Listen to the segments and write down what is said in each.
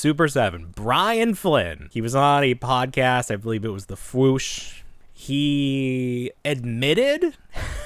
Super7, Brian Flynn. He was on a podcast, I believe it was The Fwoosh. He admitted,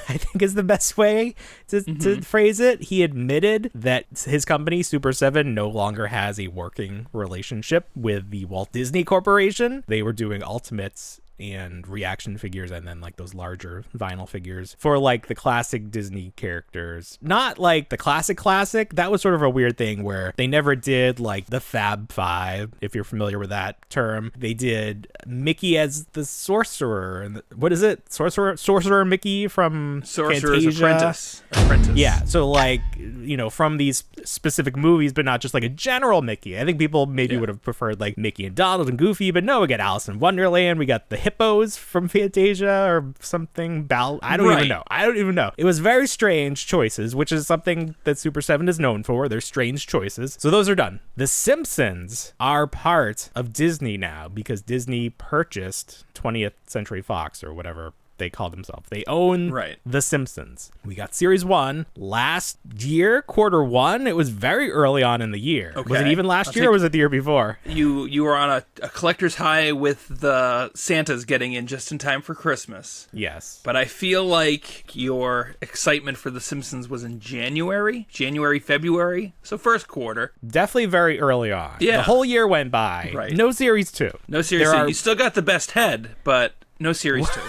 I think is the best way to phrase it. He admitted that his company, Super7, no longer has a working relationship with the Walt Disney Corporation. They were doing Ultimates and reaction figures and then like those larger vinyl figures for like the classic Disney characters. Not like the classic. That was sort of a weird thing where they never did like the Fab Five, if you're familiar with that term. They did Mickey as the sorcerer. And what is it? Sorcerer Mickey from Sorcerer's Fantasia. Apprentice. Yeah. So like, you know, from these specific movies, but not just like a general Mickey. I think people maybe would have preferred like Mickey and Donald and Goofy, but no, we got Alice in Wonderland. We got the hippos from Fantasia or something. I don't even know. It was very strange choices, which is something that Super7 is known for. They're strange choices. So those are done. The Simpsons are part of Disney now because Disney purchased 20th Century Fox or whatever they call themselves. They own The Simpsons. We got series 1 last year, quarter 1. It was very early on in the year. Okay. Was it even last year or was it the year before? You were on a collector's high with the Santas getting in just in time for Christmas. Yes. But I feel like your excitement for The Simpsons was in January, February. So first quarter. Definitely very early on. Yeah. The whole year went by. Right. No series 2. No series 2. You still got the best head, but no series 2.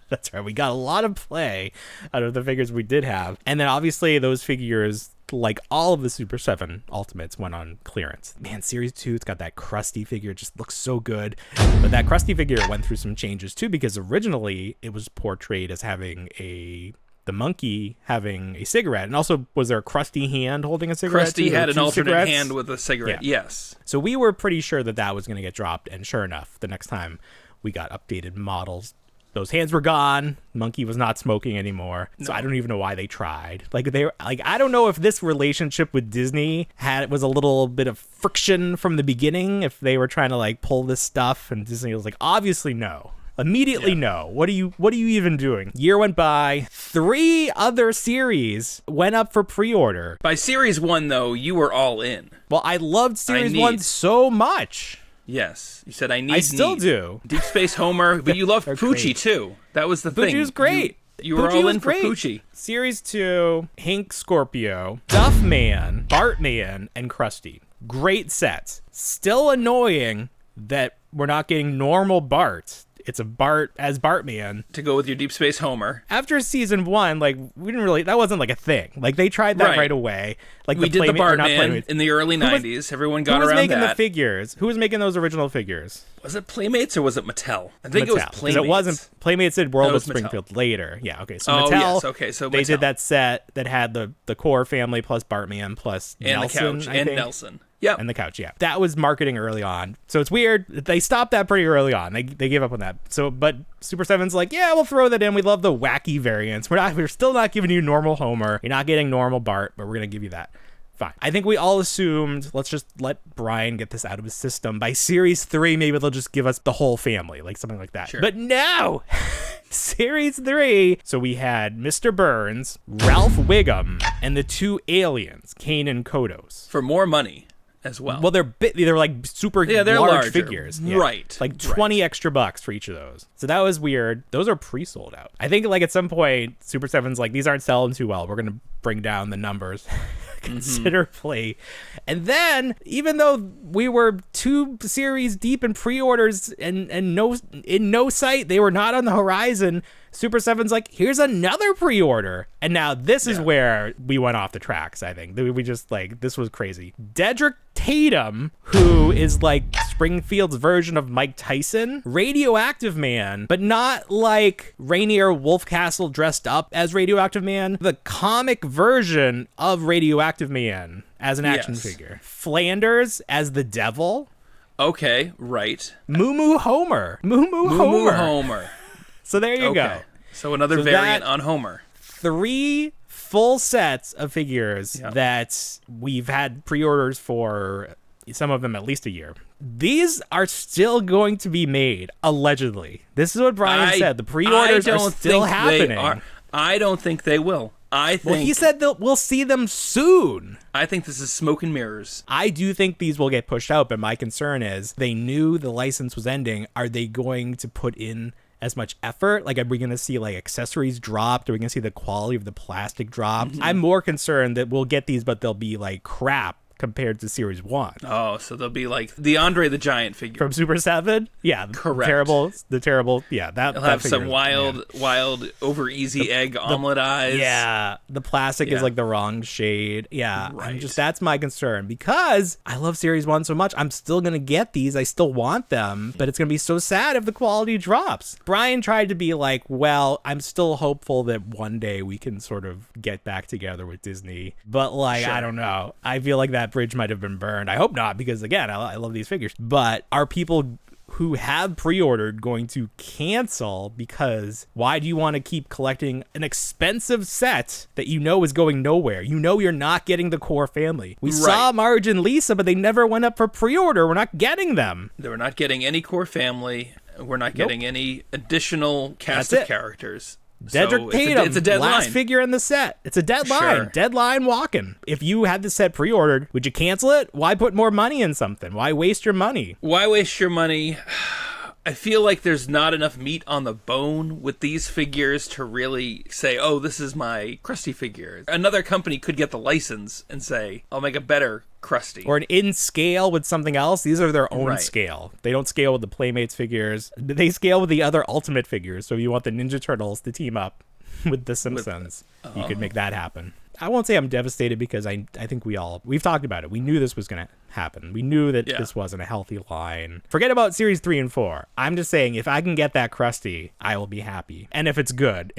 That's right. We got a lot of play out of the figures we did have. And then obviously those figures, like all of the Super7 Ultimates, went on clearance. Man, Series 2, it's got that Krusty figure. It just looks so good. But that Krusty figure went through some changes too, because originally it was portrayed as having the monkey having a cigarette. And also, was there a Krusty hand holding a cigarette? Krusty had an alternate hand with a cigarette, yes. So we were pretty sure that was going to get dropped. And sure enough, the next time we got updated models, those hands were gone. Monkey was not smoking anymore. So I don't even know why they tried. I don't know if this relationship with Disney was a little bit of friction from the beginning, if they were trying to like pull this stuff, and Disney was like, obviously no. Immediately no. What are you even doing? Year went by. 3 other series went up for pre-order. By series 1 though, you were all in. Well, I loved series 1 so much. Yes. You said I still do. Deep Space Homer, but you loved Poochie too. That was the thing. Poochie was great. You were all in for Poochie. Series 2, Hank Scorpio, Duffman, Bartman, and Krusty. Great sets. Still annoying that we're not getting normal Bart. It's a Bart as Bartman. To go with your Deep Space Homer. After season 1, like, we didn't really, that wasn't like a thing. Like, they tried that right away. Like, we did the Bartman in the early 90s. Everyone got around that. Who was making the figures? Who was making those original figures? Was it Playmates or was it Mattel? I think it was Playmates. It wasn't. Playmates did World of Springfield later. Yeah, okay. So Mattel, yes, okay, so they did that set that had the core family plus Bartman plus and Nelson, the couch, and Nelson. Yeah. And the couch, yeah. That was marketing early on. So it's weird. They stopped that pretty early on. They gave up on that. So, but Super7's like, yeah, we'll throw that in. We love the wacky variants. We're still not giving you normal Homer. You're not getting normal Bart, but we're going to give you that. Fine. I think we all assumed, let's just let Brian get this out of his system. By series 3, maybe they'll just give us the whole family, like something like that. Sure. But no! Series 3. So we had Mr. Burns, Ralph Wiggum, and the 2 aliens, Kane and Kodos. For more money as well. Well, they're like super large figures. Yeah. Right. Like 20 extra bucks for each of those. So that was weird. Those are pre-sold out. I think like at some point, Super7's like, these aren't selling too well. We're going to bring down the numbers considerably. And then, even though we were 2 series deep in pre-orders and no sight, they were not on the horizon, Super7's like, here's another pre-order. And now this is where we went off the tracks, I think. We just like, this was crazy. Dedrick Tatum, who is like Springfield's version of Mike Tyson, Radioactive Man, but not like Rainier Wolfcastle dressed up as Radioactive Man, the comic version of Radioactive Man as an action figure. Flanders as the devil. Okay, right. Moo Moo Homer. So there you go. So another variant on Homer. 3 full sets of figures that we've had pre-orders for, some of them at least a year. These are still going to be made, allegedly. This is what Brian said. The pre-orders are still happening. I don't think they will. I think. Well, he said that we'll see them soon. I think this is smoke and mirrors. I do think these will get pushed out, but my concern is they knew the license was ending. Are they going to put in as much effort? Like, are we going to see like accessories dropped? Are we going to see the quality of the plastic dropped? I'm more concerned that we'll get these, but they'll be like crap compared to Series 1. Oh, so they'll be like the Andre the Giant figure. From Super 7? Yeah. Correct. The terrible, yeah. That have some wild, over easy egg omelet eyes. Yeah. The plastic is like the wrong shade. Yeah. Right. That's my concern because I love Series 1 so much. I'm still going to get these. I still want them, but it's going to be so sad if the quality drops. Brian tried to be like, well, I'm still hopeful that one day we can sort of get back together with Disney. But like, I don't know. I feel like that bridge might have been burned. I hope not, because again, I love these figures. But are people who have pre-ordered going to cancel because why do you want to keep collecting an expensive set that you know is going nowhere? You know you're not getting the core family. We saw Marge and Lisa, but they never went up for pre-order. We're not getting them. We're not getting any core family. We're not getting any additional cast of characters. Dedrick Tatum, it's a deadline. Last figure in the set. It's a deadline. Sure. Deadline walking. If you had the set pre-ordered, would you cancel it? Why put more money in something? Why waste your money? Why waste your money? I feel like there's not enough meat on the bone with these figures to really say, oh, this is my Krusty figure. Another company could get the license and say, I'll make a better Krusty. Or an in scale with something else. These are their own scale. They don't scale with the Playmates figures. They scale with the other Ultimate figures. So if you want the Ninja Turtles to team up with the Simpsons, you could make that happen. I won't say I'm devastated because I think we've talked about it. We knew this was going to happen. We knew that this wasn't a healthy line. Forget about Series 3 and 4. I'm just saying if I can get that Krusty, I will be happy. And if it's good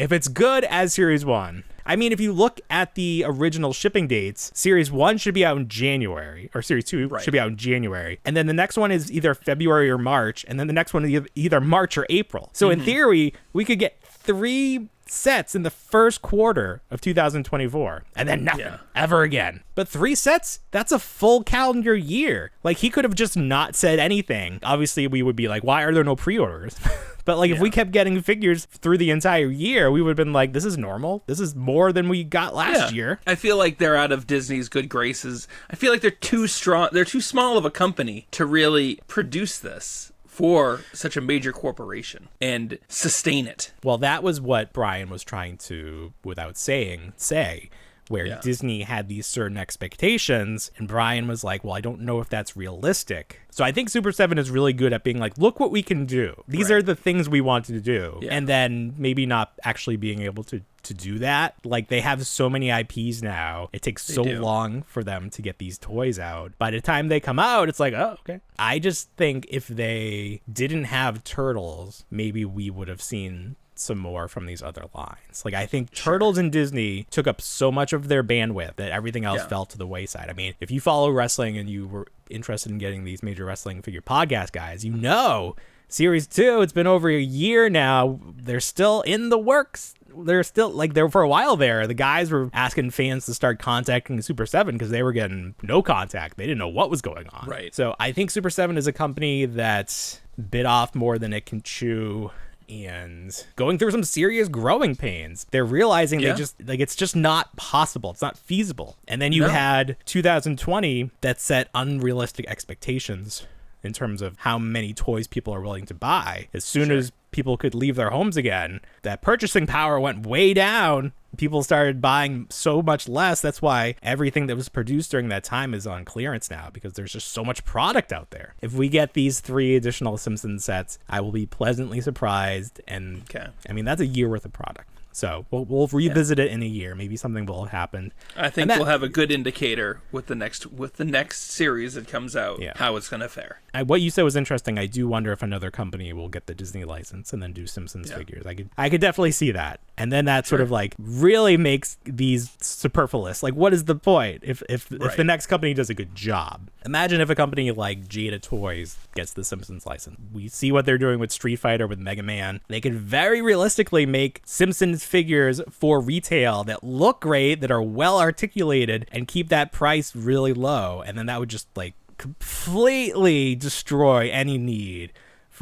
as Series 1. I mean, if you look at the original shipping dates, Series 1 should be out in January, or Series 2 should be out in January. And then the next one is either February or March, and then the next one is either March or April. So in theory, we could get 3 sets in the first quarter of 2024 and then nothing ever again. But 3 sets, that's a full calendar year. Like, he could have just not said anything. Obviously we would be like, why are there no pre-orders? But like, if we kept getting figures through the entire year, we would have been like, this is normal. This is more than we got last year. I feel like they're out of Disney's good graces. I feel like they're too strong. They're too small of a company to really produce this for such a major corporation and sustain it. Well, that was what Brian was trying to, without saying, say, where Disney had these certain expectations, and Brian was like, well, I don't know if that's realistic. So I think Super 7 is really good at being like, look what we can do. These are the things we wanted to do. Yeah. And then maybe not actually being able to do that. Like, they have so many IPs now. It takes so long for them to get these toys out. By the time they come out, it's like, oh, okay. I just think if they didn't have Turtles, maybe we would have seen some more from these other lines. Like, I think Turtles and Disney took up so much of their bandwidth that everything else fell to the wayside. I mean, if you follow wrestling and you were interested in getting these major wrestling figure podcast guys, you know Series 2, it's been over a year now. They're still in the works. They're still, like, there for a while there, the guys were asking fans to start contacting Super 7 because they were getting no contact. They didn't know what was going on. Right. So I think Super 7 is a company that's bit off more than it can chew and going through some serious growing pains. They're realizing they just, like, it's just not possible. It's not feasible. And then you had 2020 that set unrealistic expectations in terms of how many toys people are willing to buy. As soon as people could leave their homes again, that purchasing power went way down. People started buying so much less. That's why everything that was produced during that time is on clearance now, because there's just so much product out there. If we get these 3 additional Simpsons sets, I will be pleasantly surprised. And I mean, that's a year worth of product. So we'll revisit it in a year. Maybe something will have happened. I think we'll have a good indicator with the next series that comes out, how it's going to fare. What you said was interesting. I do wonder if another company will get the Disney license and then do Simpsons figures. I could definitely see that. And then that sort of like really makes these superfluous. Like, what is the point if the next company does a good job? Imagine if a company like Jada Toys gets the Simpsons license. We see what they're doing with Street Fighter, with Mega Man. They could very realistically make Simpsons figures for retail that look great, that are well articulated, and keep that price really low. And then that would just like completely destroy any need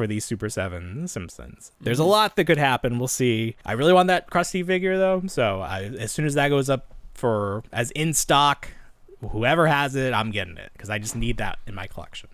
for these Super 7 Simpsons. There's a lot that could happen. We'll see. I really want that Krusty figure, though. So as soon as that goes up as in stock, whoever has it, I'm getting it because I just need that in my collection.